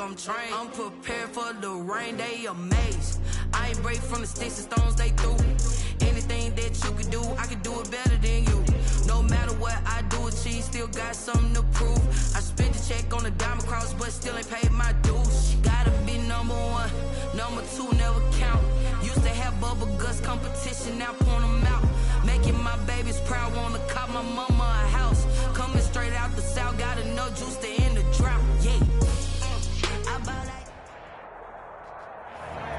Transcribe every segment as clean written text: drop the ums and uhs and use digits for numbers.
I'm trained. I'm prepared for the rain, they amazed. I ain't break from the sticks and stones they threw. Anything that you could do, I could do it better than you. No matter what I do, achieve, still got something to prove. I spent the check on the diamond cross, but still ain't paid my dues. She gotta be number one, number two never count. Used to have bubble guts competition, now point them out. Making my babies proud, wanna cop my mama a house. Coming straight out the south, got enough juice to end the drought. Yeah.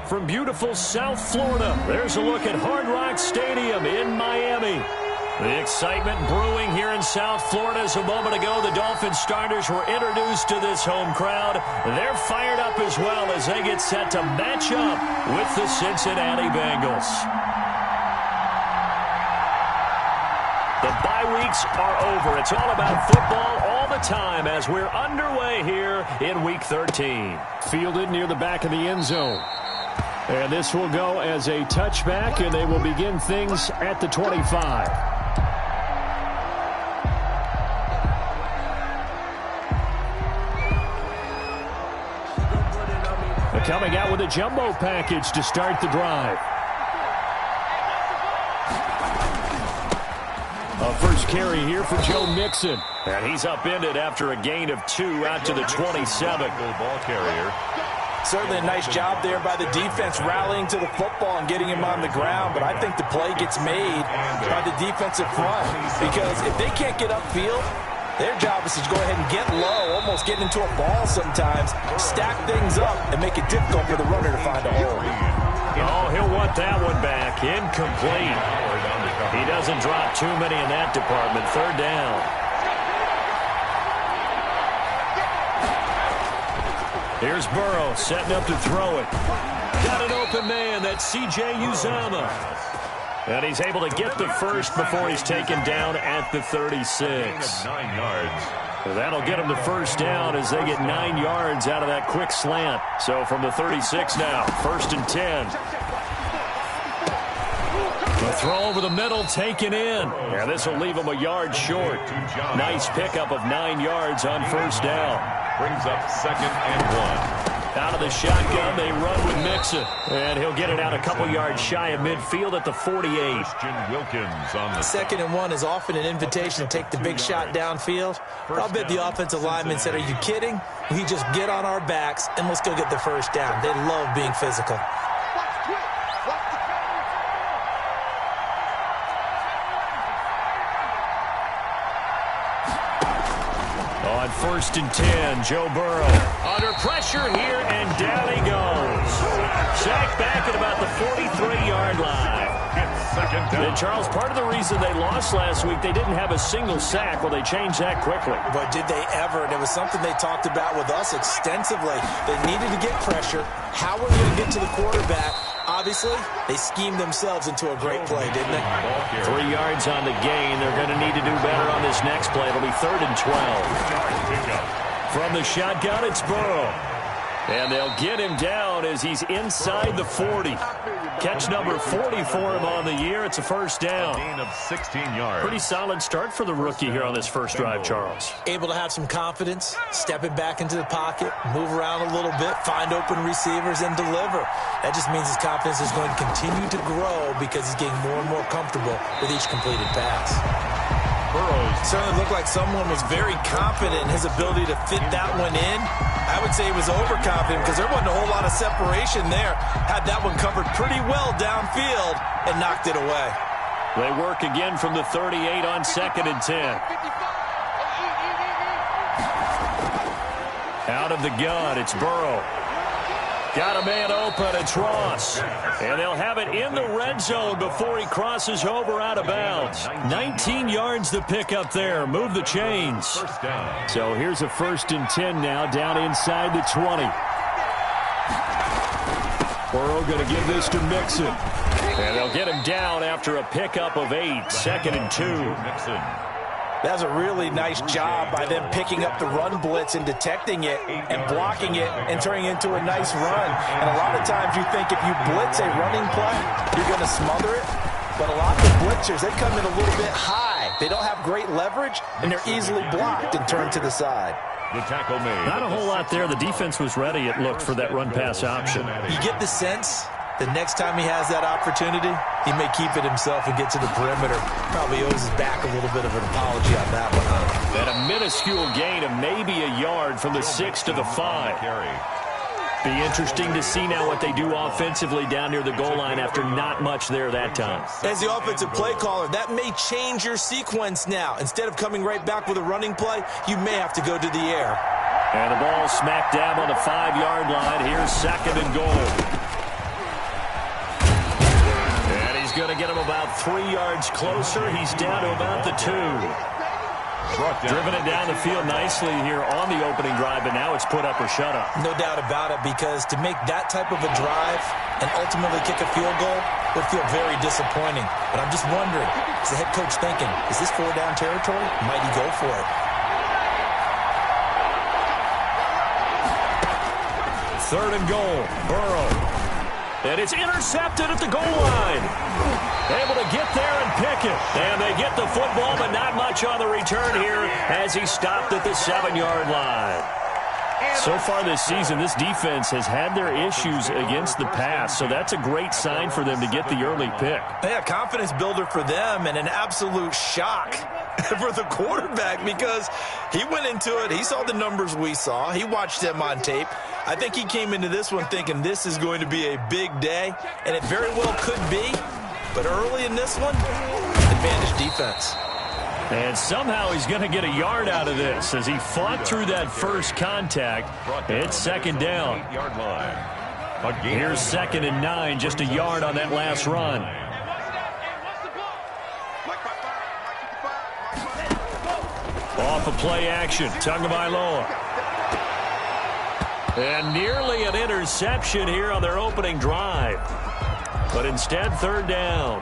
From beautiful South Florida, there's a look at Hard Rock Stadium in Miami. The excitement brewing here in South Florida as a moment ago the Dolphins starters were introduced to this home crowd. They're fired up as well as they get set to match up with the Cincinnati Bengals. The bye weeks are over. It's all about football all the time as we're underway here in Week 13. Fielded near the back of the end zone. And this will go as a touchback, and they will begin things at the 25. Coming out with a jumbo package to start the drive. A first carry here for Joe Mixon. And he's upended after a gain of 2 out to the 27. Ball carrier. Certainly a nice job there by the defense rallying to the football and getting him on the ground, but I think the play gets made by the defensive front because if they can't get upfield, their job is to go ahead and get low, almost get into a ball sometimes, stack things up, and make it difficult for the runner to find a hole. Oh, he'll want that one back. Incomplete. He doesn't drop too many in that department. Third down. Here's Burrow setting up to throw it. Got an open man. That's C.J. Uzomah. And he's able to get the first before he's taken down at the 36. 9 yards. That'll get him the first down as they get 9 yards out of that quick slant. So from the 36 now, 1st and 10. The throw over the middle taken in. And this will leave him a yard short. Nice pickup of 9 yards on first down. Brings up 2nd and 1. Out of the shotgun, they run with Mixon. And he'll get it out a couple yards shy of midfield at the 48. Christian Wilkins on the 2nd and 1 is often an invitation to take the big shot downfield. I'll bet the offensive lineman said, are you kidding? We just get on our backs and let's go get the first down. They love being physical. On 1st and 10, Joe Burrow under pressure here, and down he goes. Sacked back at about the 43-yard line. And Charles, part of the reason they lost last week, they didn't have a single sack. Well, they changed that quickly. But did they ever? And it was something they talked about with us extensively. They needed to get pressure. How were they going to get to the quarterback? Obviously, they schemed themselves into a great play, didn't they? 3 yards on the gain. They're going to need to do better on this next play. It'll be 3rd and 12. From the shotgun, it's Burrow. And they'll get him down as he's inside the 40. Catch number 40 for him on the year. It's a first down. Gain of 16 yards. Pretty solid start for the rookie here on this first drive, Charles. Able to have some confidence, stepping back into the pocket, move around a little bit, find open receivers, and deliver. That just means his confidence is going to continue to grow because he's getting more and more comfortable with each completed pass. Burrows certainly looked like someone was very confident in his ability to fit that one in. I would say he was overconfident because there wasn't a whole lot of separation there. Had that one covered pretty well downfield and knocked it away. They work again from the 38 on 2nd and 10. Out of the gun, it's Burrow. Got a man open, it's Ross. And they'll have it in the red zone before he crosses over out of bounds. 19 yards to pick up there. Move the chains. So here's a 1st and 10 now, down inside the 20. Burrow going to give this to Mixon. And they'll get him down after a pickup of 8. 2nd and 2. Mixon. That was a really nice job by them picking up the run blitz and detecting it and blocking it and turning it into a nice run. And a lot of times you think if you blitz a running play, you're going to smother it. But a lot of the blitzers, they come in a little bit high. They don't have great leverage, and they're easily blocked and turned to the side. The tackle made. Not a whole lot there. The defense was ready, it looked, for that run-pass option. You get the sense the next time he has that opportunity, he may keep it himself and get to the perimeter. Probably owes his back a little bit of an apology on that one. And a minuscule gain of maybe a yard from the 6 to the 5. Be interesting to see now what they do offensively down near the goal line after not much there that time. As the offensive play caller, that may change your sequence now. Instead of coming right back with a running play, you may have to go to the air. And the ball smack dab on the 5-yard line. Here's 2nd and goal. And he's going to get him about 3 yards closer. He's down to about the 2. Driven it down the field nicely here on the opening drive, but now it's put up or shut up. No doubt about it, because to make that type of a drive and ultimately kick a field goal would feel very disappointing. But I'm just wondering, is the head coach thinking, is this 4-down territory? Might he go for it? 3rd and goal. Burrow. And it's intercepted at the goal line. Able to get there and pick it. And they get the football, but not much on the return here as he stopped at the 7-yard line. So far this season, this defense has had their issues against the pass, so that's a great sign for them to get the early pick. Yeah, confidence builder for them and an absolute shock for the quarterback, because he went into it, he saw the numbers we saw, he watched them on tape. I think he came into this one thinking this is going to be a big day, and it very well could be, but early in this one, advantage defense. And somehow he's going to get a yard out of this as he fought through that first contact. It's 2nd down. Here's 2nd and 9, just a yard on that last run. Off of play action, Tagovailoa. And nearly an interception here on their opening drive. But instead, 3rd down.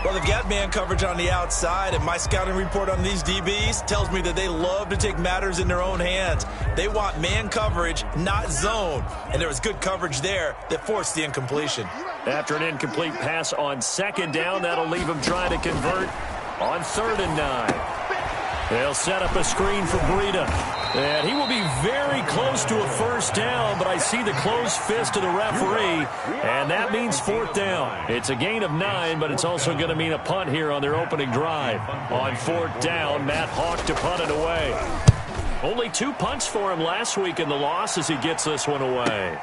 Well, they've got man coverage on the outside, and my scouting report on these DBs tells me that they love to take matters in their own hands. They want man coverage, not zone. And there was good coverage there that forced the incompletion. After an incomplete pass on 2nd down, that'll leave him trying to convert on 3rd and 9. They'll set up a screen for Breida. And he will be very close to a 1st down, but I see the closed fist of the referee, and that means 4th down. It's a gain of 9, but it's also going to mean a punt here on their opening drive. On 4th down, Matt Hawk to punt it away. Only 2 punts for him last week in the loss as he gets this one away.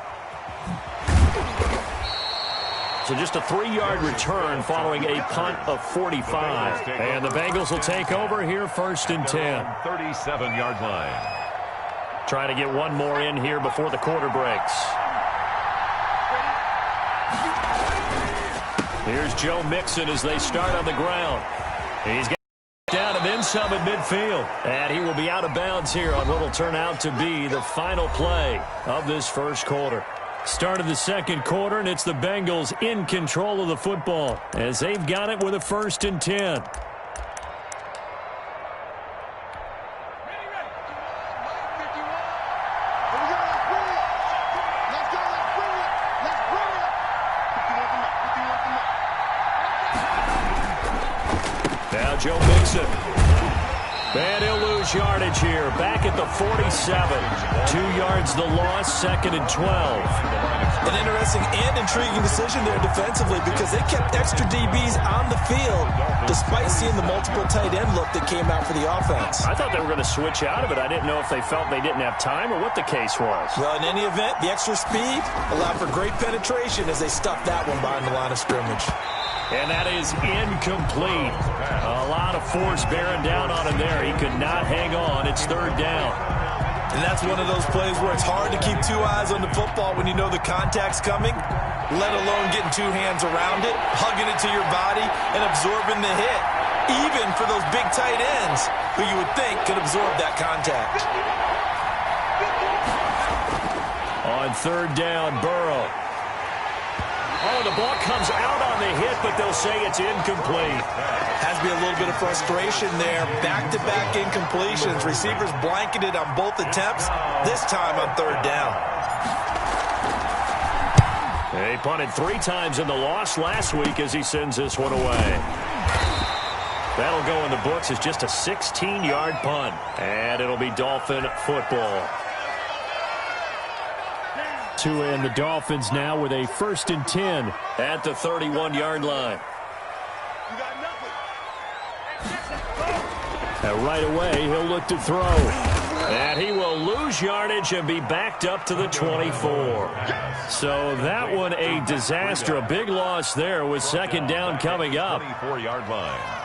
So just a 3-yard return following a punt of 45. And the Bengals will take over here 1st and 10. 37-yard line. Trying to get one more in here before the quarter breaks. Here's Joe Mixon as they start on the ground. He's got down and then some at midfield. And he will be out of bounds here on what will turn out to be the final play of this first quarter. Start of the 2nd quarter, and it's the Bengals in control of the football as they've got it with a 1st and 10. Now Joe Mixon. And he'll lose yardage here. Back at the 47. 2 yards the loss, 2nd and 12. An interesting and intriguing decision there defensively, because they kept extra DBs on the field despite seeing the multiple tight end look that came out for the offense. I thought they were going to switch out of it. I didn't know if they felt they didn't have time or what the case was. Well, in any event, the extra speed allowed for great penetration as they stuffed that one behind the line of scrimmage. And that is incomplete. A lot of force bearing down on him there. He could not hang on. It's 3rd down. And that's one of those plays where it's hard to keep 2 eyes on the football when you know the contact's coming, let alone getting 2 hands around it, hugging it to your body, and absorbing the hit, even for those big tight ends who you would think could absorb that contact. On 3rd down, Burrow. Oh, the ball comes out on the hit, but they'll say it's incomplete. Has to be a little bit of frustration there. Back-to-back incompletions. Receivers blanketed on both attempts, this time on 3rd down. He punted 3 times in the loss last week as he sends this one away. That'll go in the books as just a 16-yard punt. And it'll be Dolphin football. Tua and the Dolphins now with a 1st and 10 at the 31-yard line. And right away, he'll look to throw. And he will lose yardage and be backed up to the 24. So that one a disaster. A big loss there with 2nd down coming up. 24-yard line.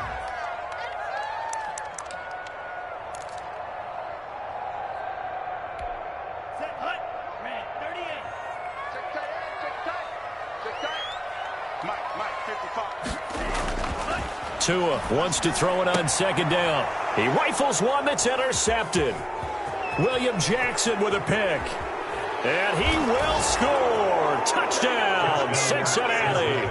Tua wants to throw it on 2nd down. He rifles one that's intercepted. William Jackson with a pick. And he will score. Touchdown, Cincinnati.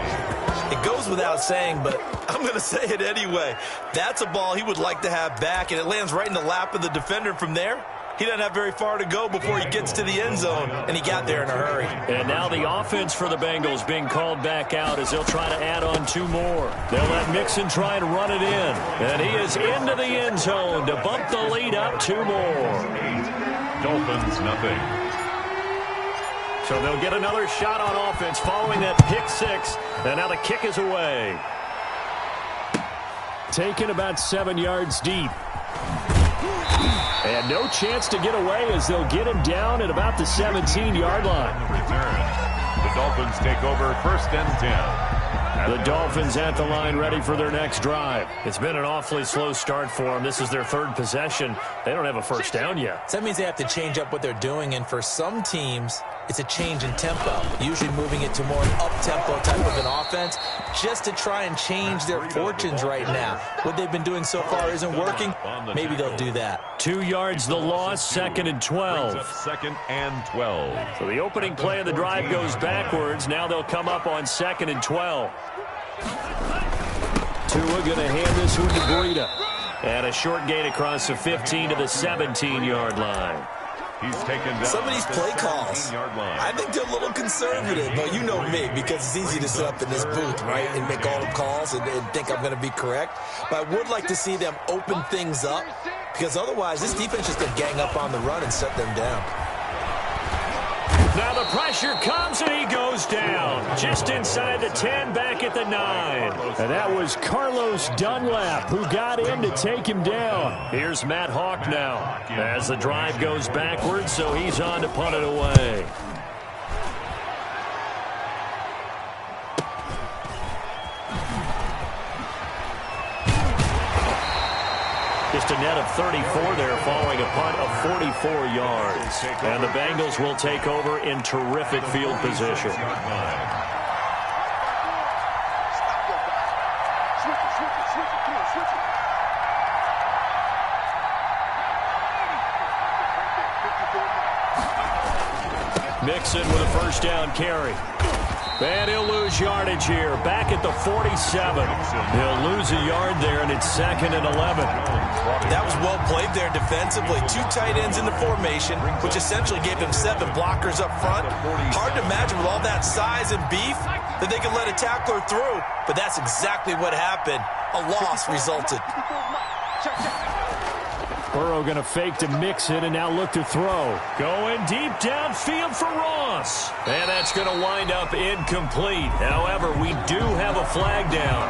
It goes without saying, but I'm going to say it anyway. That's a ball he would like to have back, and it lands right in the lap of the defender from there. He doesn't have very far to go before he gets to the end zone, and he got there in a hurry. And now the offense for the Bengals being called back out as they'll try to add on 2 more. They'll let Mixon try and run it in. And he is into the end zone to bump the lead up 2 more. 8, Dolphins nothing. So they'll get another shot on offense following that pick 6. And now the kick is away. Taken about 7 yards deep. And no chance to get away as they'll get him down at about the 17-yard line. Return. The Dolphins take over 1st and 10. The Dolphins at the line ready for their next drive. It's been an awfully slow start for them. This is their 3rd possession. They don't have a 1st down yet. So that means they have to change up what they're doing, and for some teams, it's a change in tempo, usually moving it to more an up-tempo type of an offense just to try and change their fortunes right now. What they've been doing so far isn't working. Maybe they'll do that. 2 yards the loss, 2nd and 12. 2nd and 12. So the opening play of the drive goes backwards. Now they'll come up on 2nd and 12. Tua going to hand this one to Breida. And a short gain across the 15 to the 17-yard line. He's taken down. Some of these play calls, I think they're a little conservative, but you know me, because it's easy to sit up in this booth, right, and make all the calls and think I'm going to be correct. But I would like to see them open things up, because otherwise this defense just going to gang up on the run and shut them down. Now the pressure comes and he goes down. Just inside the 10, back at the 9. And that was Carlos Dunlap who got in to take him down. Here's Matt Hawk now as the drive goes backwards, so he's on to punt it away. Just a net of 34 there following a punt of 44 yards. And the Bengals will take over in terrific field position. Mixon with a 1st down carry. And he'll lose yardage here. Back at the 47. He'll lose a yard there, and it's 2nd and 11. That was well played there defensively. 2 tight ends in the formation, which essentially gave them 7 blockers up front. Hard to imagine with all that size and beef that they could let a tackler through. But that's exactly what happened. A loss resulted. Burrow going to fake to Mixon and now look to throw. Going deep downfield for Ross. And that's going to wind up incomplete. However, we do have a flag down.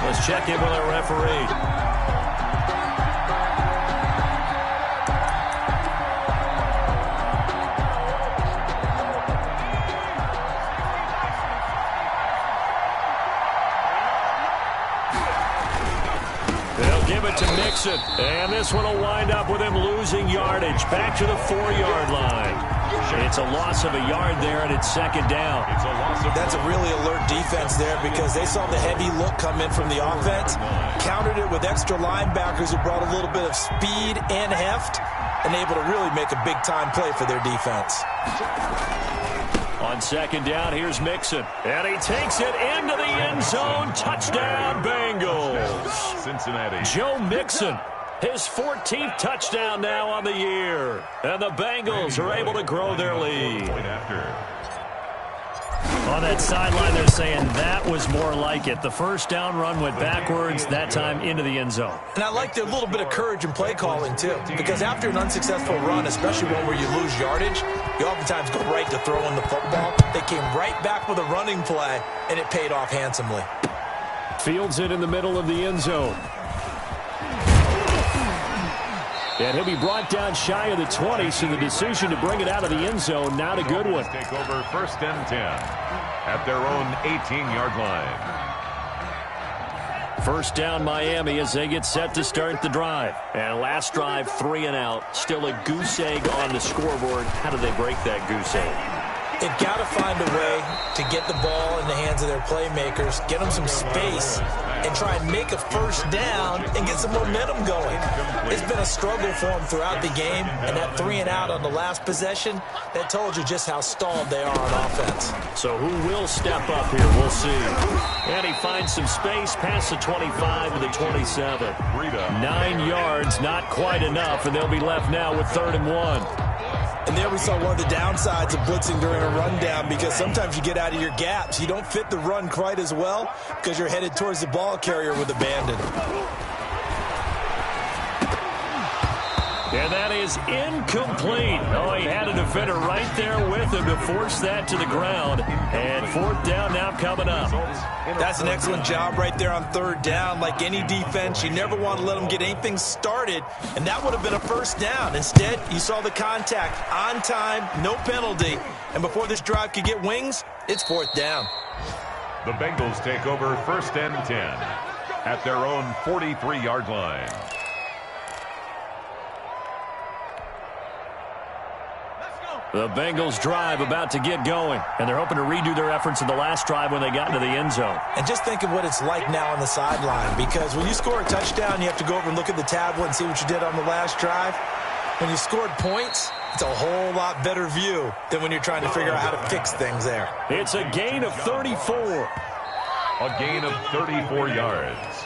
Let's check in with our referee. To Mixon, and this one will wind up with him losing yardage back to the 4-yard line. It's a loss of a yard there, and it's 2nd down. That's a really alert defense there because they saw the heavy look come in from the offense, countered it with extra linebackers who brought a little bit of speed and heft, and able to really make a big-time play for their defense. On 2nd down, here's Mixon. And he takes it into the end zone. Touchdown, Bengals. Cincinnati. Joe Mixon, his 14th touchdown now on the year. And the Bengals are able to grow their lead. On that sideline, they're saying that was more like it. The first down run went backwards, that time into the end zone. And I like their little bit of courage in play calling, too, because after an unsuccessful run, especially one where you lose yardage, you oftentimes go right to throwing the football. They came right back with a running play, and it paid off handsomely. Fields it in the middle of the end zone. And he'll be brought down shy of the 20, so the decision to bring it out of the end zone, not a good one. Take over 1st and 10 at their own 18-yard line. First down Miami as they get set to start the drive. And last drive, 3 and out. Still a goose egg on the scoreboard. How do they break that goose egg? They've got to find a way to get the ball in the hands of their playmakers, get them some space, and try and make a first down and get some momentum going. It's been a struggle for them throughout the game, and that 3 and out on the last possession, that told you just how stalled they are on offense. So who will step up here? We'll see. And he finds some space past the 25 to the 27. 9 yards, not quite enough, and they'll be left now with 3rd and 1. And there we saw one of the downsides of blitzing during a rundown, because sometimes you get out of your gaps. You don't fit the run quite as well because you're headed towards the ball carrier with abandon. And that is incomplete. Oh, he had a defender right there with him to force that to the ground. And 4th down now coming up. That's an excellent job right there on 3rd down. Like any defense, you never want to let them get anything started, and that would have been a first down. Instead, you saw the contact on time, no penalty, and before this drive could get wings, it's 4th down. The Bengals take over 1st and 10 at their own 43-yard line. The Bengals drive about to get going, and they're hoping to redo their efforts in the last drive when they got into the end zone. And just think of what it's like now on the sideline, because when you score a touchdown, you have to go over and look at the tablet and see what you did on the last drive. When you scored points, it's a whole lot better view than when you're trying to figure out how to fix things there. It's a gain of 34. A gain of 34 yards.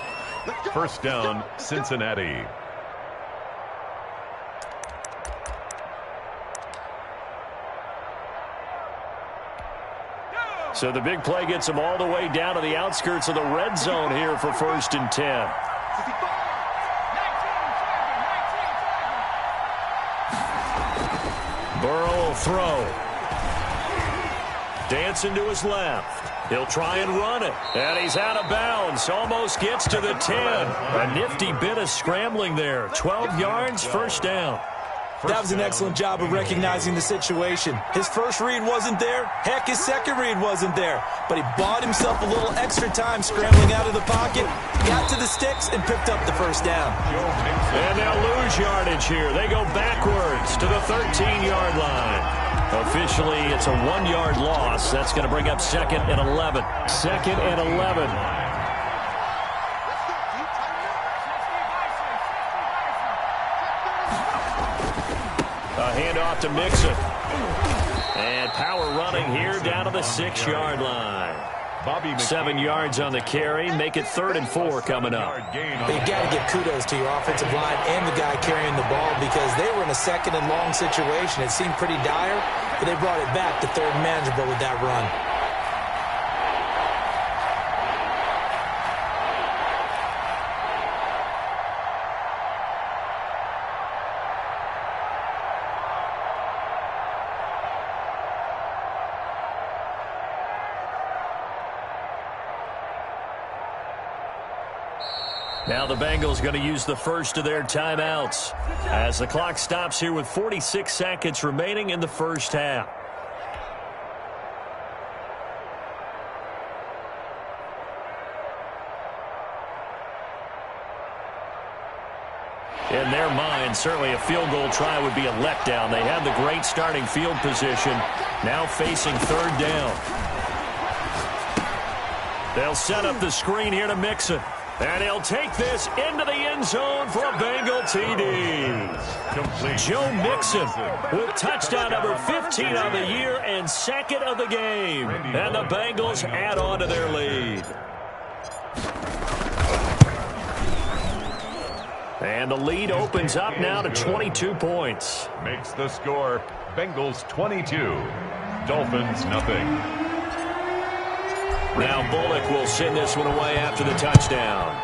First down, Cincinnati. So the big play gets them all the way down to the outskirts of the red zone here for 1st and 10. Burrow will throw. Dancing to his left. He'll try and run it. And he's out of bounds. Almost gets to the 10. A nifty bit of scrambling there. 12 yards, 1st down. That was an excellent job of recognizing the situation. His first read wasn't there. Heck, his second read wasn't there. But he bought himself a little extra time scrambling out of the pocket, got to the sticks, and picked up the first down. And they'll lose yardage here. They go backwards to the 13-yard line. Officially, it's a 1-yard loss. That's going to bring up 2nd and 11. 2nd and 11. A handoff to Mixon. And power running here down to the 6-yard line. 7 yards on the carry. Make it 3rd and 4 coming up. You've got to give kudos to your offensive line and the guy carrying the ball, because they were in a 2nd and long situation. It seemed pretty dire, but they brought it back to 3rd and manageable with that run. Now the Bengals going to use the first of their timeouts as the clock stops here with 46 seconds remaining in the first half. In their mind, certainly a field goal try would be a letdown. They had the great starting field position, now facing 3rd down. They'll set up the screen here to Mixon. And he'll take this into the end zone for a Bengal TD. Complete. Joe Mixon with touchdown number 15 on the year and 2nd of the game. And the Bengals add on to their lead. And the lead opens up now to 22 points. Makes the score Bengals 22, Dolphins nothing. Now Bullock will send this one away after the touchdown.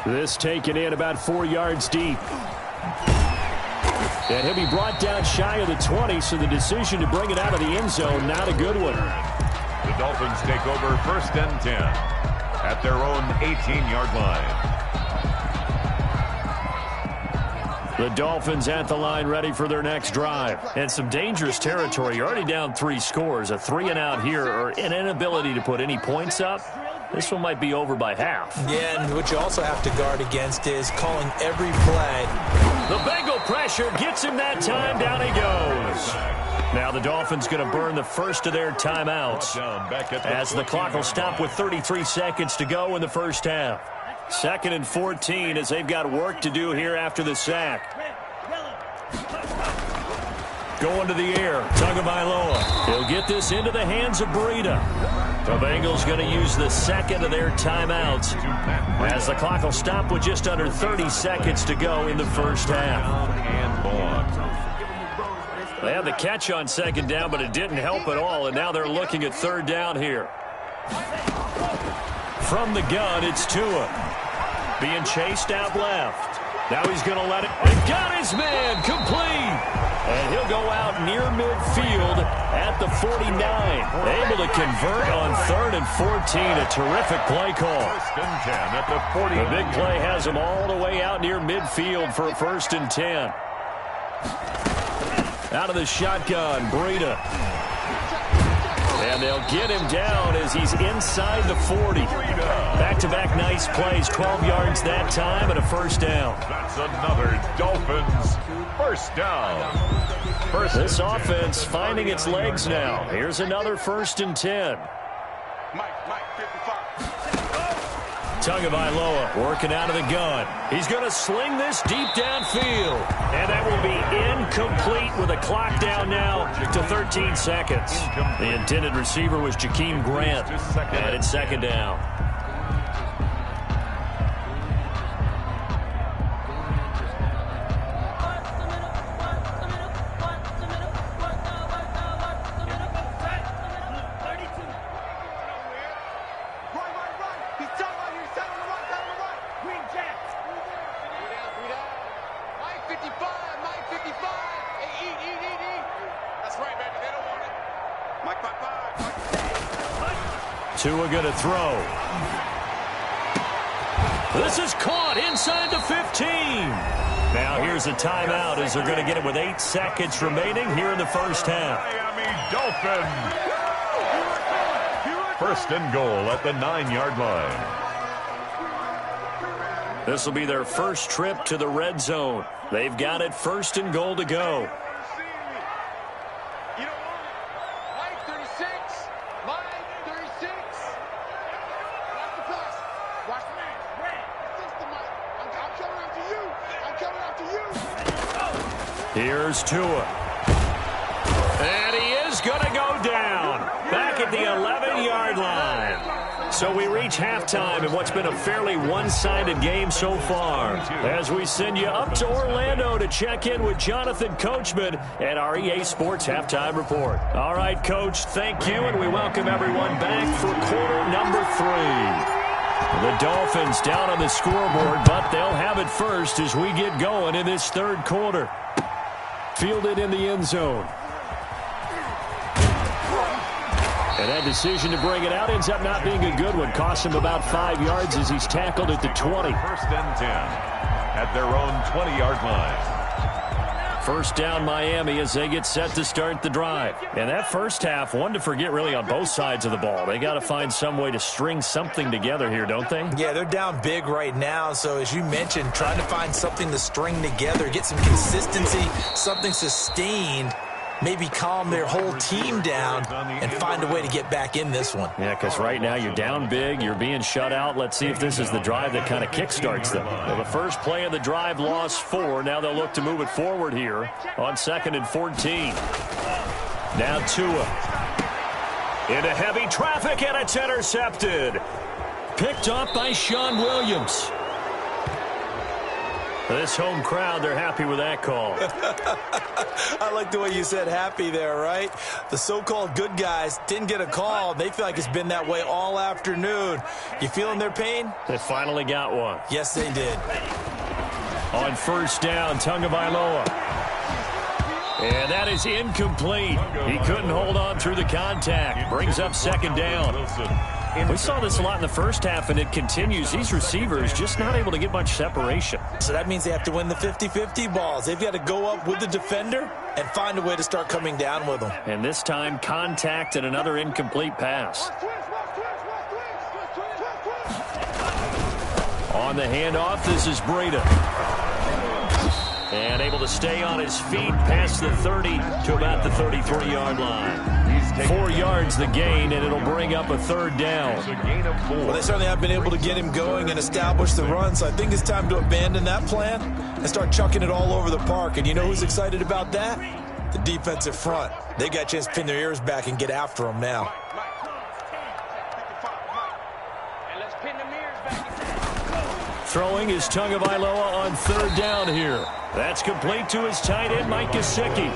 This taken in about 4 yards deep. And he'll be brought down shy of the 20, so the decision to bring it out of the end zone, not a good one. The Dolphins take over 1st and 10 at their own 18-yard line. The Dolphins at the line ready for their next drive. And some dangerous territory. You're already down 3 scores. A 3-and-out here or an inability to put any points up. This one might be over by half. Yeah, and what you also have to guard against is calling every play. The Bengal pressure gets him that time. Down he goes. Now the Dolphins going to burn the first of their timeouts as the clock will stop with 33 seconds to go in the first half. 2nd and 14 as they've got work to do here after the sack. Going to the air. Tagovailoa. He'll get this into the hands of Breida. The Bengals going to use the second of their timeouts as the clock will stop with just under 30 seconds to go in the first half. They had the catch on 2nd down, but it didn't help at all, and now they're looking at 3rd down here. From the gun, it's Tua. Being chased out left. Now he's going to let it. And got his man complete. And he'll go out near midfield at the 49. Able to convert on 3rd and 14. A terrific play call. 1st and 10 at the 49. The big play has him all the way out near midfield for a 1st and 10. Out of the shotgun, Breida. And they'll get him down as he's inside the 40. Back-to-back nice plays, 12 yards that time and a 1st down. That's another Dolphins 1st down. This offense finding its legs now. Here's another 1st and 10. Tagovailoa working out of the gun. He's going to sling this deep downfield. And that will be incomplete with a clock down now to 13 seconds. The intended receiver was Jakeem Grant. And it's 2nd down. Tua going to throw. This is caught inside the 15. Now here's a timeout as they're going to get it with 8 seconds remaining here in the first half. Miami Dolphins. 1st and goal at the 9-yard line. This will be their first trip to the red zone. They've got it 1st and goal to go. Here's Tua. And he is going to go down. Back at the 11-yard line. So we reach halftime in what's been a fairly one-sided game so far. As we send you up to Orlando to check in with Jonathan Coachman at our EA Sports Halftime Report. All right, Coach, thank you, and we welcome everyone back for quarter number 3. The Dolphins down on the scoreboard, but they'll have it first as we get going in this 3rd quarter. Fielded in the end zone. And that decision to bring it out ends up not being a good one. Costs him about 5 yards as he's tackled at the 20. 1st and 10 at their own 20-yard line. 1st down Miami as they get set to start the drive. And that first half, one to forget really on both sides of the ball. They got to find some way to string something together here, don't they? Yeah, they're down big right now. So as you mentioned, trying to find something to string together, get some consistency, something sustained, maybe calm their whole team down and find a way to get back in this one. Yeah, because right now you're down big, you're being shut out. Let's see if this is the drive that kind of kickstarts them. Well, the first play of the drive lost 4. Now they'll look to move it forward here on 2nd and 14. Now Tua. Into heavy traffic, and it's intercepted. Picked off by Sean Williams. This home crowd, they're happy with that call. I like the way you said happy there, right? The so-called good guys didn't get a call. They feel like it's been that way all afternoon. You feeling their pain? They finally got one. Yes, they did. On first down, Tagovailoa. And that is incomplete. He couldn't hold on through the contact. Brings up second down. We saw this a lot in the first half, and it continues. These receivers just not able to get much separation. So that means they have to win the 50-50 balls. They've got to go up with the defender and find a way to start coming down with them. And this time, contact and another incomplete pass. On the handoff, this is Breida. And able to stay on his feet past the 30 to about the 33-yard line. 4 yards the gain, and it'll bring up a third down. Well, they certainly have been able to get him going and establish the run, so I think it's time to abandon that plan and start chucking it all over the park. And you know who's excited about that? The defensive front. They got a chance to pin their ears back and get after him now. Throwing is Tagovailoa on third down here. That's complete to his tight end, Mike Gesicki.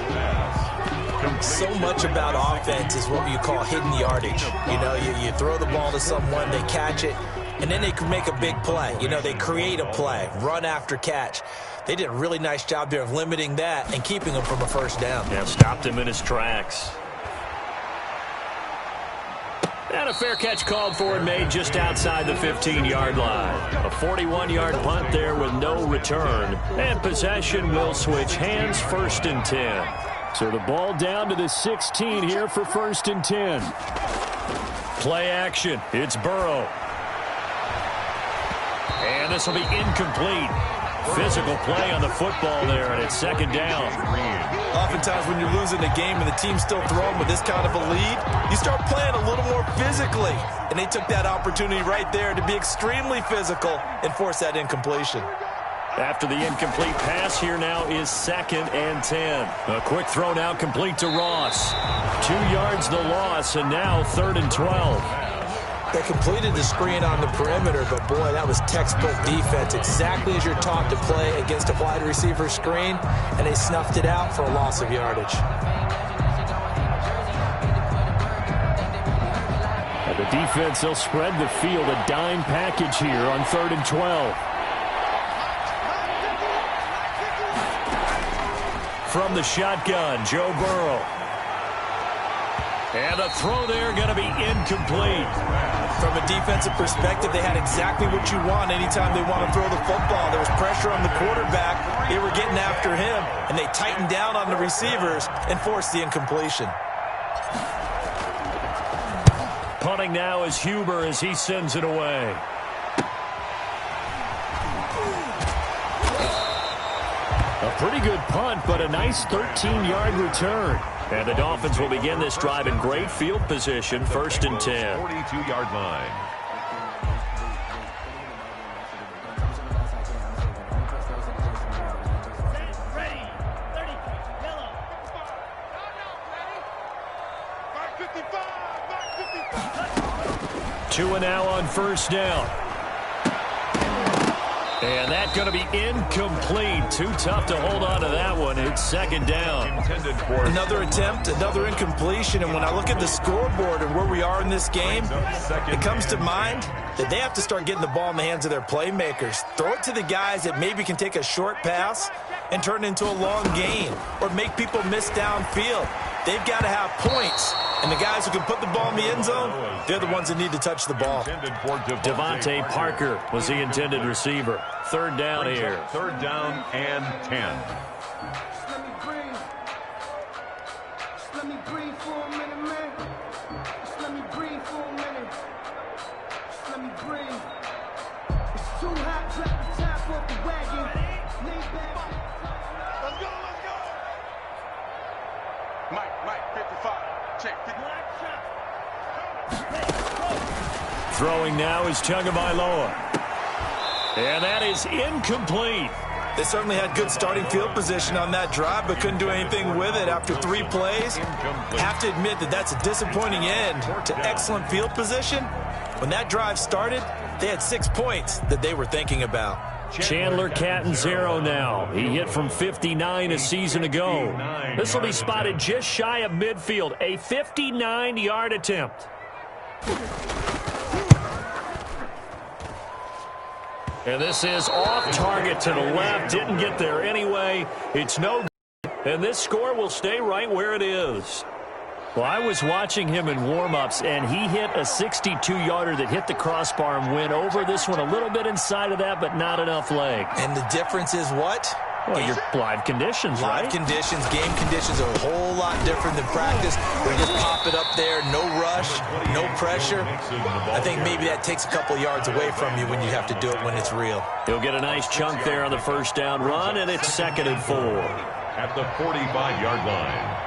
So much about offense is what you call hidden yardage. You know, you throw the ball to someone, they catch it, and then they can make a big play. You know, they create a play, run after catch. They did a really nice job there of limiting that and keeping him from a first down. Yeah, stopped him in his tracks. And a fair catch called for and made just outside the 15-yard line. A 41-yard punt there with no return. And possession will switch hands, 1st and 10. So the ball down to the 16 here for 1st and 10. Play action. It's Burrow. And this will be incomplete. Physical play on the football there, and it's second down. Oftentimes when you're losing a game and the team's still throwing with this kind of a lead, you start playing a little more physically. And they took that opportunity right there to be extremely physical and force that incompletion. After the incomplete pass, here now is 2nd and 10. A quick throw now complete to Ross. 2 yards the loss, and now 3rd and 12. They completed the screen on the perimeter, but boy, that was textbook defense. Exactly as you're taught to play against a wide receiver screen, and they snuffed it out for a loss of yardage. And the defense, they'll spread the field, a dime package here on 3rd and 12. From the shotgun, Joe Burrow. And a throw there going to be incomplete. From a defensive perspective, they had exactly what you want anytime they want to throw the football. There was pressure on the quarterback. They were getting after him, and they tightened down on the receivers and forced the incompletion. Punting now is Huber as he sends it away. A pretty good punt, but a nice 13-yard return. And the Dolphins will begin this drive in great field position, 1st and 10. 42-yard line. Ready, 30, yellow. 2 and now on first down. And that's going to be incomplete. Too tough to hold on to that one. It's 2nd down. Another attempt, another incompletion. And when I look at the scoreboard and where we are in this game, it comes to mind that they have to start getting the ball in the hands of their playmakers. Throw it to the guys that maybe can take a short pass and turn it into a long gain or make people miss downfield. They've got to have points. And the guys who can put the ball in the end zone, they're the ones that need to touch the ball. Devontae Parker was the intended receiver. 3rd down here. 3rd down and 10. Let me breathe. Just let me breathe for a minute, man. Just let me breathe for a minute. Just let me breathe. It's too hot, drop the top off the wagon. Lay back. Let's go, let's go. Mike, 55. Check. Throwing now is Tagovailoa. And that is incomplete. They certainly had good starting field position on that drive, but couldn't do anything with it after 3 plays. Have to admit that that's a disappointing end to excellent field position. When that drive started, they had 6 points that they were thinking about. Chandler Catanzaro now. He hit from 59 a season ago. This will be spotted just shy of midfield. A 59-yard attempt. And this is off target to the left. Didn't get there anyway. It's no good. And this score will stay right where it is. Well, I was watching him in warm-ups, and he hit a 62-yarder that hit the crossbar and went over. This one a little bit inside of that, but not enough leg. And the difference is what? Well, your live conditions, right? Live conditions, game conditions are a whole lot different than practice. We just pop it up there, no rush, no pressure. I think maybe that takes a couple yards away from you when you have to do it when it's real. He'll get a nice chunk there on the first down run, and it's 2nd and 4. At the 45-yard line.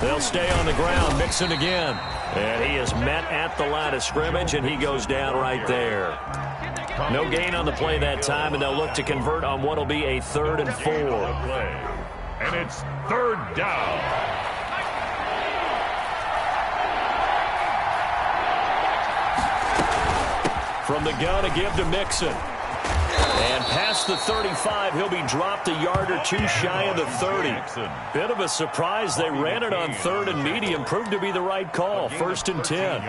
They'll stay on the ground. Mixon again. And he is met at the line of scrimmage, and he goes down right there. No gain on the play that time, and they'll look to convert on what will be a 3rd and 4. And it's 3rd down. From the gun, a give to Mixon. And past the 35, he'll be dropped a yard or two shy of the 30. Bit of a surprise. They ran it on 3rd and medium. Proved to be the right call. 1st and 10.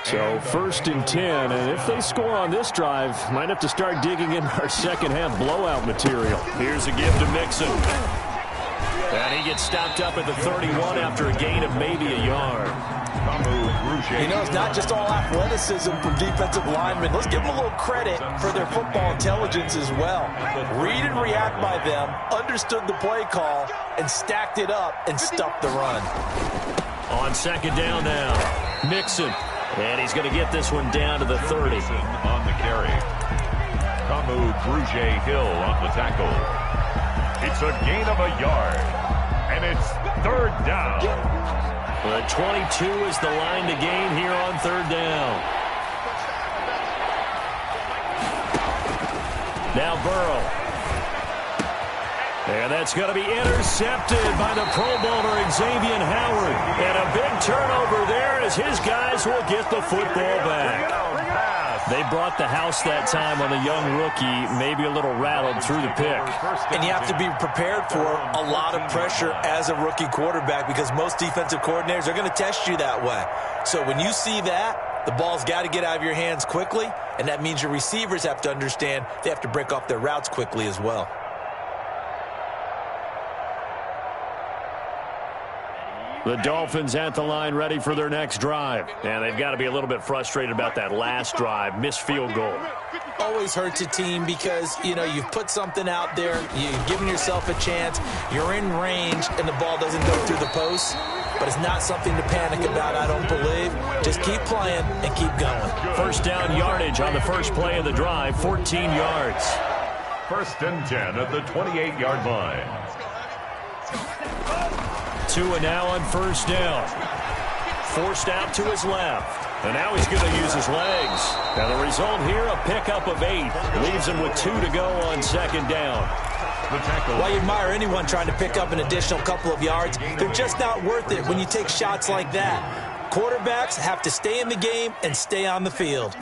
So 1st and 10. And if they score on this drive, might have to start digging into our second half blowout material. Here's a give to Mixon. And he gets stopped up at the 31 after a gain of maybe a yard. You know, it's not just all athleticism from defensive linemen. Let's give them a little credit for their football intelligence as well. Read and react by them, understood the play call, and stacked it up and stuffed the run. On 2nd down now, Mixon. And he's going to get this one down to the 30. On the carry. Kamu Grugier-Hill on the tackle. It's a gain of a yard. And it's 3rd down. The 22 is the line to gain here on 3rd down. Now Burrow. And that's going to be intercepted by the Pro Bowler Xavier Howard. And a big turnover there as his guys will get the football back. They brought the house that time on a young rookie, maybe a little rattled through the pick. And you have to be prepared for a lot of pressure as a rookie quarterback because most defensive coordinators are going to test you that way. So when you see that, the ball's got to get out of your hands quickly, and that means your receivers have to understand they have to break off their routes quickly as well. The Dolphins at the line ready for their next drive. And they've got to be a little bit frustrated about that last drive, missed field goal. Always hurts a team because, you know, you've put something out there, you've given yourself a chance, you're in range, and the ball doesn't go through the post. But it's not something to panic about, I don't believe. Just keep playing and keep going. 1st down yardage on the first play of the drive, 14 yards. 1st and 10 at the 28-yard line. Tua now on 1st down. Forced out to his left. And now he's going to use his legs. And the result here, a pickup of 8. Leaves him with 2 to go on 2nd down. While you admire anyone trying to pick up an additional couple of yards, they're just not worth it when you take shots like that. Quarterbacks have to stay in the game and stay on the field.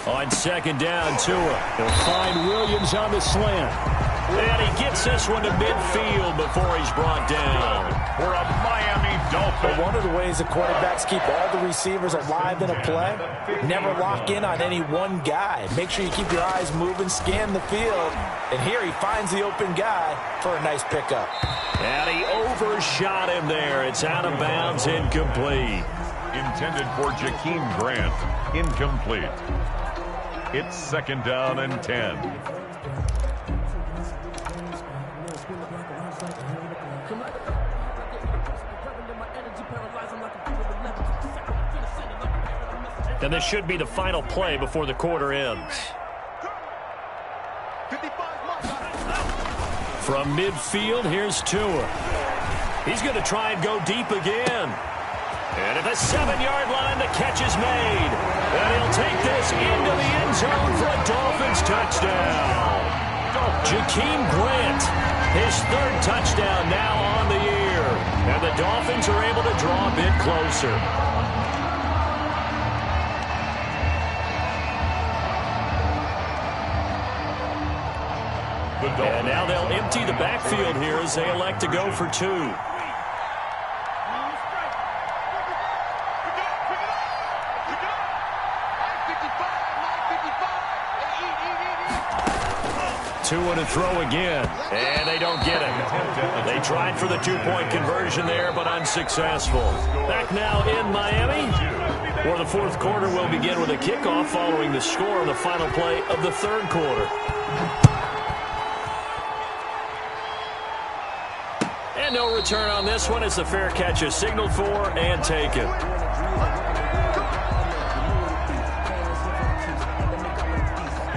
On 2nd down, Tua. He'll find Williams on the slant. And he gets this one to midfield before he's brought down. For a Miami Dolphin. But one of the ways the quarterbacks keep all the receivers alive in a play, never lock in on any one guy. Make sure you keep your eyes moving, scan the field. And here he finds the open guy for a nice pickup. And he overshot him there. It's out of bounds, incomplete. Intended for Jakeem Grant. Incomplete. It's 2nd down and 10. And this should be the final play before the quarter ends. From midfield, here's Tua. He's going to try and go deep again. And at the 7-yard line, the catch is made. And he'll take this into the end zone for a Dolphins touchdown. Jakeem Grant, his 3rd touchdown now on the year. And the Dolphins are able to draw a bit closer. And now they'll empty the backfield here as they elect to go for 2. 2 to throw again, and they don't get it. They tried for the 2-point conversion there, but unsuccessful. Back now in Miami, where the fourth quarter will begin with a kickoff following the score on the final play of the third quarter. And no return on this one as the fair catch is signaled for and taken.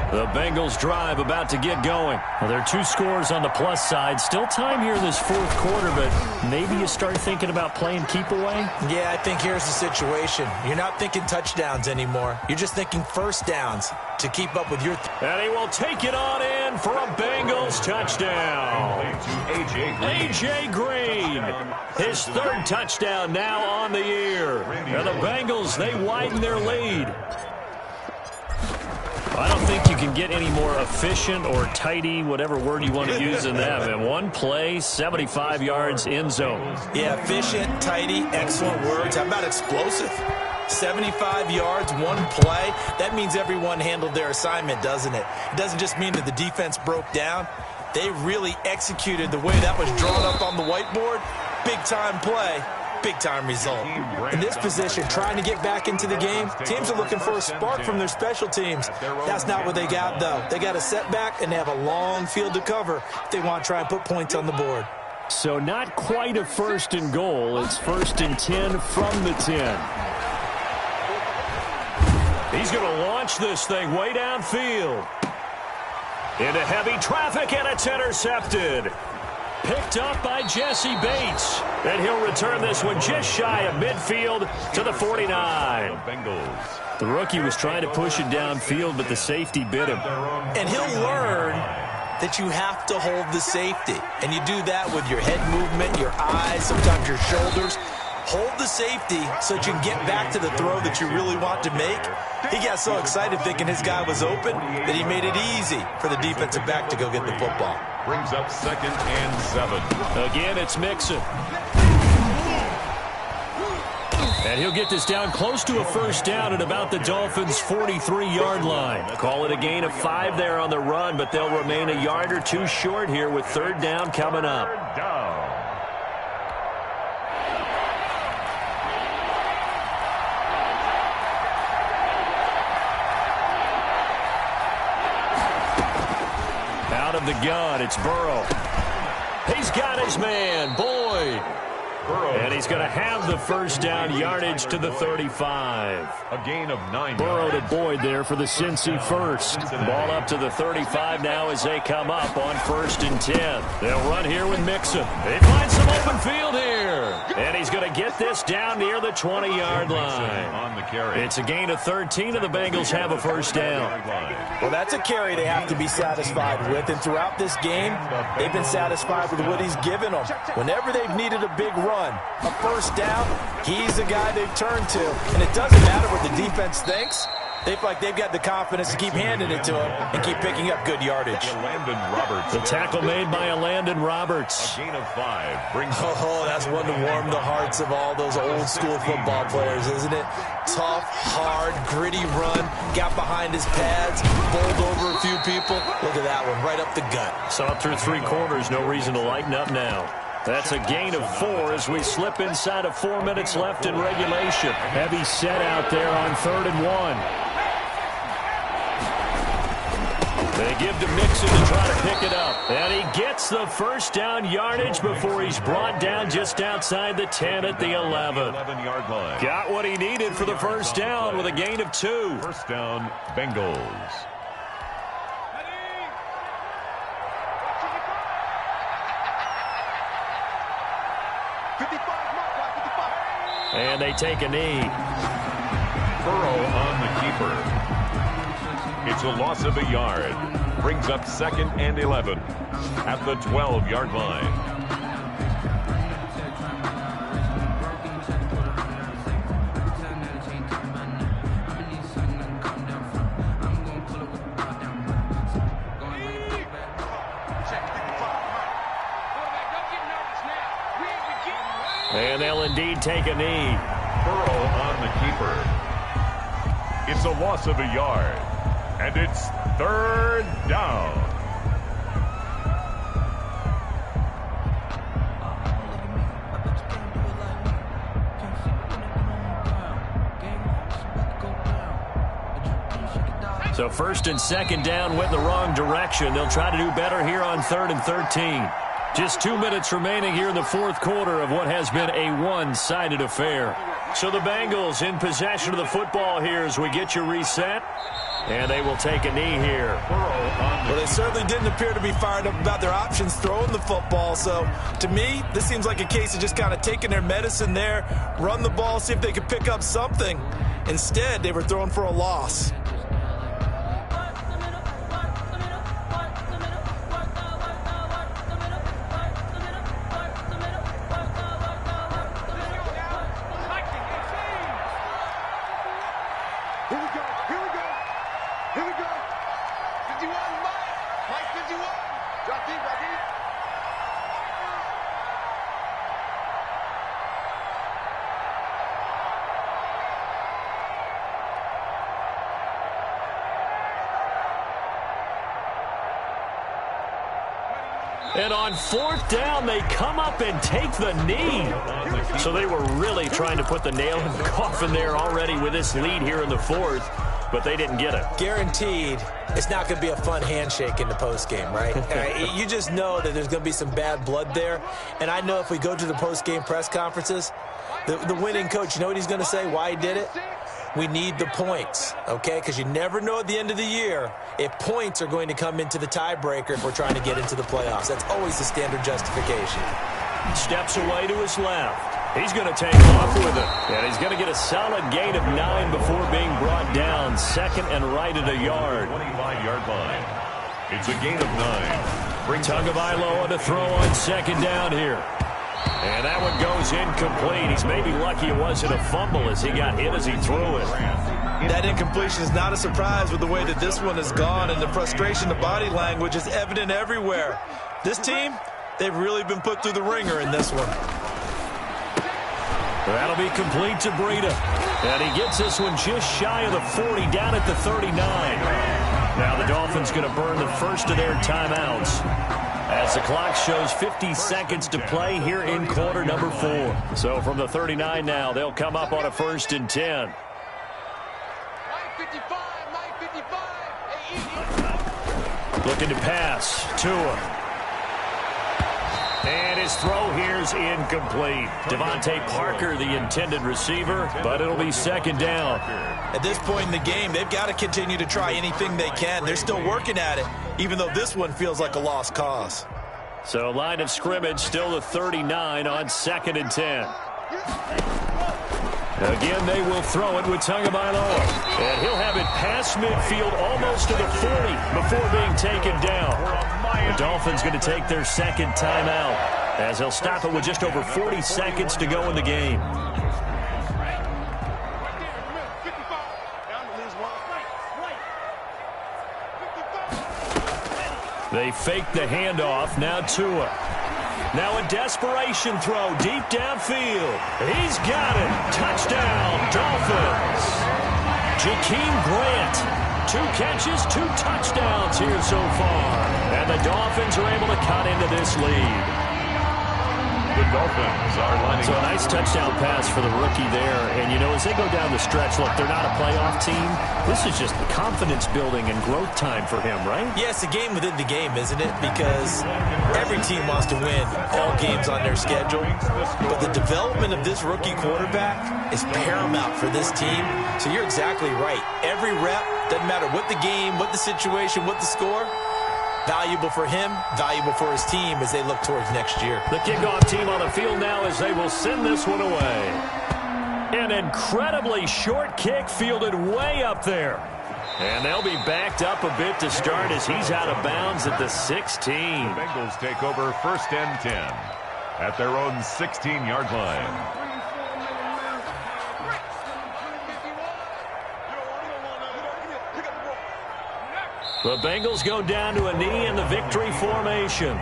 The Bengals drive about to get going. Well, there are 2 scores on the plus side. Still time here in this fourth quarter, but maybe you start thinking about playing keep away? Yeah, I think here's the situation. You're not thinking touchdowns anymore. You're just thinking first downs to keep up with your... And he will take it on in for a Bengals touchdown. A.J. Green, his 3rd touchdown now on the year. And the Bengals, they widen their lead. I don't think you can get any more efficient or tidy, whatever word you want to use in that. And 1 play, 75 yards, end zone. Yeah, efficient, tidy, excellent words. How about explosive? 75 yards, 1 play. That means everyone handled their assignment, doesn't it? It doesn't just mean that the defense broke down. They really executed the way that was drawn up on the whiteboard. Big-time play. Big-time result. In this position, trying to get back into the game, teams are looking for a spark from their special teams. That's not what they got, though. They got a setback, and they have a long field to cover if they want to try and put points on the board. So not quite a 1st and goal. It's 1st and 10 from the 10. He's going to launch this thing way downfield. Into heavy traffic, and it's intercepted. Picked up by Jesse Bates. And he'll return this one just shy of midfield to the 49. The rookie was trying to push it downfield, but the safety bit him. And he'll learn that you have to hold the safety. And you do that with your head movement, your eyes, sometimes your shoulders. Hold the safety so that you can get back to the throw that you really want to make. He got so excited thinking his guy was open that he made it easy for the defensive back to go get the football. Brings up 2nd and 7. Again, it's Mixon. And he'll get this down close to a 1st down at about the Dolphins' 43-yard line. Call it a gain of 5 there on the run, but they'll remain a yard or 2 short here with 3rd down coming up. 3rd down. Out of the gun, it's Burrow. He's got his man, Boyd. And he's going to have the 1st down yardage to the 35. A gain of 9 Burrow yards. to Boyd there for the Cincy 1st. Ball up to the 35 now as they come up on 1st and 10. They'll run here with Mixon. They find some open field here. And he's going to get this down near the 20-yard line. On the carry. It's a gain of 13, and the Bengals have a 1st down. Well, that's a carry they have to be satisfied with. And throughout this game, they've been satisfied with what he's given them. Whenever they've needed a big run, a 1st down, he's the guy they've turned to. And it doesn't matter what the defense thinks. They feel like they've got the confidence to keep handing it to him and keep picking up good yardage. Landon Roberts. The tackle made by Landon Roberts. A gain of 5. Brings Oh, that's one to warm the hearts of all those old school football players, isn't it? Tough, hard, gritty run. Got behind his pads, bowled over a few people. Look at that one, right up the gut. Saw it through 3 quarters. No reason to lighten up now. That's a gain of 4 as we slip inside of 4 minutes left in regulation. Heavy set out there on 3rd and 1. They give to Mixon to try to pick it up. And he gets the 1st down yardage before he's brought down just outside the 10 at the 11. 11-yard line. Got what he needed for the 1st down with a gain of 2. 1st down, Bengals. And they take a knee. Burrow on the keeper. It's a loss of a yard. Brings up 2nd and 11 at the 12-yard line. And they'll indeed take a knee. Burrow on the keeper. It's a loss of a yard. And it's third down. So first and second down went the wrong direction. They'll try to do better here on 3rd and 13. Just 2 minutes remaining here in the fourth quarter of what has been a one-sided affair. So the Bengals in possession of the football here as we get you reset. And they will take a knee here. Well, they certainly didn't appear to be fired up about their options throwing the football. So, to me, this seems like a case of just kind of taking their medicine there, run the ball, see if they could pick up something. Instead, they were throwing for a loss. And on 4th down, they come up and take the knee. So they were really trying to put the nail in the coffin there already with this lead here in the 4th, but they didn't get it. Guaranteed, it's not going to be a fun handshake in the postgame, right? You just know that there's going to be some bad blood there. And I know if we go to the postgame press conferences, the winning coach, you know what he's going to say, why he did it? We need the points, okay? Because you never know at the end of the year if points are going to come into the tiebreaker if we're trying to get into the playoffs. That's always the standard justification. Steps away to his left. He's going to take off with it. And he's going to get a solid gain of 9 before being brought down. 2nd and right at a yard. 25-yard line. It's a gain of 9. Tagovailoa to throw on 2nd down here. And that one goes incomplete. He's maybe lucky it wasn't a fumble as he got hit as he threw it. That incompletion is not a surprise with the way that this one has gone, and the frustration, the body language is evident everywhere. This team, they've really been put through the ringer in this one. That'll be complete to Breida. And he gets this one just shy of the 40, down at the 39. Now the Dolphins going to burn the first of their timeouts, as the clock shows 50 seconds to play here in quarter number 4. So from the 39 now, they'll come up on a 1st and 10. Looking to pass. Tua. And his throw here's incomplete. Devontae Parker, the intended receiver, but it'll be 2nd down. At this point in the game, they've got to continue to try anything they can. They're still working at it, even though this one feels like a lost cause. So line of scrimmage still the 39 on 2nd and 10. Again, they will throw it with Tagovailoa. And he'll have it past midfield almost to the 40 before being taken down. The Dolphins going to take their 2nd timeout, as they'll stop it with just over 40 seconds to go in the game. They fake the handoff. Now Tua. Now a desperation throw deep downfield. He's got it. Touchdown, Dolphins. Jakeem Grant. 2 catches, 2 touchdowns here so far. And the Dolphins are able to cut into this lead. The Dolphins are lining So a nice touchdown pass for the rookie there. And, you know, as they go down the stretch, look, they're not a playoff team. This is just confidence building and growth time for him, right? Yeah, it's a game within the game, isn't it? Because every team wants to win all games on their schedule. But the development of this rookie quarterback is paramount for this team. So you're exactly right. Every rep, doesn't matter what the game, what the situation, what the score, valuable for him, valuable for his team as they look towards next year. The kickoff team on the field now as they will send this one away. An incredibly short kick fielded way up there. And they'll be backed up a bit to start as he's out of bounds at the 16. The Bengals take over 1st and 10 at their own 16-yard line. The Bengals go down to a knee in the victory formation.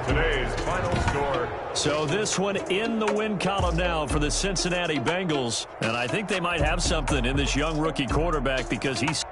Today's final score. So this one in the win column now for the Cincinnati Bengals. And I think they might have something in this young rookie quarterback because he's